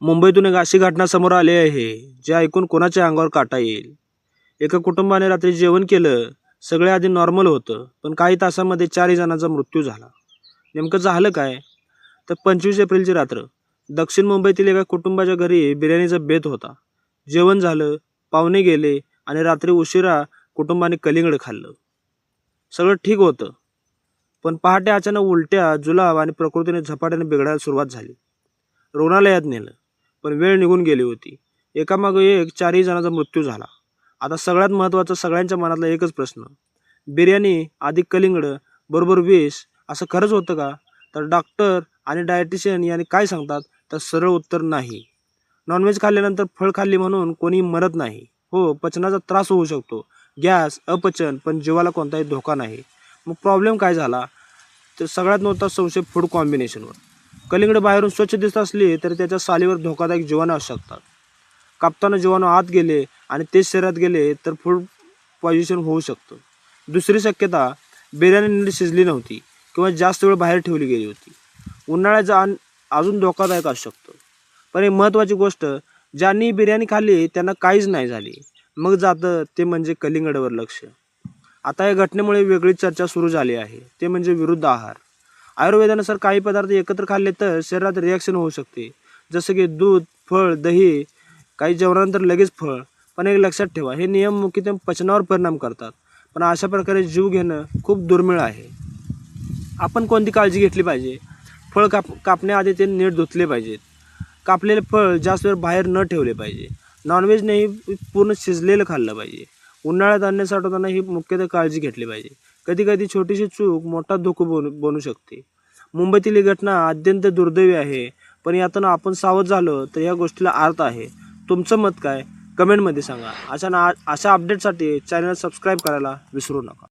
मुंबईतून एक अशी घटना समोर आली आहे जे ऐकून कोणाच्या अंगावर काटा येईल। एका कुटुंबाने रात्री जेवण केलं, सगळे आधी नॉर्मल होतं, पण काही तासांमध्ये 4 जणांचा मृत्यू झाला। नेमकं झालं काय? तर 25 एप्रिलची रात्र दक्षिण मुंबईतील एका कुटुंबाच्या घरी बिर्याणीचा बेत होता। जेवण झालं, पाहुणे गेले आणि रात्री उशिरा कुटुंबाने कलिंगड खाल्लं। सगळं ठीक होतं, पण पहाटे अचानक उलट्या, जुलाब आणि प्रकृतीने झपाट्याने बिघडायला सुरुवात झाली। रुग्णालयात नेलं, पण वेळ निघून गेली होती। एकामागे एक 4 जणांचा मृत्यू झाला। आता सगळ्यात महत्त्वाचा, सगळ्यांच्या मनातला एकच प्रश्न, बिर्याणी अधिक कलिंगड बरोबर विष, असं खरंच होतं का? तर डॉक्टर आणि डायटिशियन यांनी काय सांगतात? तर सरळ उत्तर नाही। नॉनव्हेज खाल्ल्यानंतर फळ खाल्ली म्हणून कोणी मरत नाही। हो, पचनाचा त्रास होऊ शकतो, गॅस, अपचन, पण जीवाला कोणताही धोका नाही। मग प्रॉब्लेम काय झाला? तर सगळ्यात मोठा संशय फूड कॉम्बिनेशनवर। कलिंगड बाहेरून स्वच्छ दिसत असली तरी त्याच्या सालीवर धोकादायक जीवाणू असू शकतात। कापताना जीवाणू आत गेले आणि ते शरीरात गेले तर फूड पॉइझन होऊ शकतं। दुसरी शक्यता, बिर्याणी नीट शिजली नव्हती किंवा जास्त वेळ बाहेर ठेवली गेली होती। उन्हाळ्याचा अजून धोकादायक असू शकतं। पण एक महत्त्वाची गोष्ट, ज्यांनी बिर्याणी खाल्ली त्यांना काहीच नाही झाली। मग जातं ते म्हणजे कलिंगडवर लक्ष। आता या घटनेमुळे वेगळी चर्चा सुरू झाली आहे, ते म्हणजे विरुद्ध आहार। आयुर्वेदानुसार काही पदार्थ एकत्र खाल्ले तर शरीरात रिॲक्शन होऊ शकते, जसं की दूध, फळ, दही, काही जेवणानंतर लगेच फळ। पण एक लक्षात ठेवा, हे नियम मुख्यतः पचनावर परिणाम करतात, पण अशा प्रकारे जीव घेणं खूप दुर्मिळ आहे। आपण कोणती काळजी घेतली पाहिजे? फळ कापण्याआधी ते नीट धुतले पाहिजेत। कापलेले फळ जास्त वेळ बाहेर न ठेवले पाहिजे। नॉनव्हेज नाही पूर्ण शिजलेलं खाल्लं पाहिजे। उन्हाळ्यात अन्न साठवताना ही मुख्यतः काळजी घेतली पाहिजे। कधी कधी छोटीशी चूक मोठा धोका बनू शकते। मुंबईतील ही घटना अत्यंत दुर्दैवी आहे, पण यातून आपण सावध झालो तर या गोष्टीला अर्थ आहे। तुमचं मत काय? कमेंटमध्ये सांगा। अशा अपडेटसाठी चॅनल सबस्क्राईब करायला विसरू नका।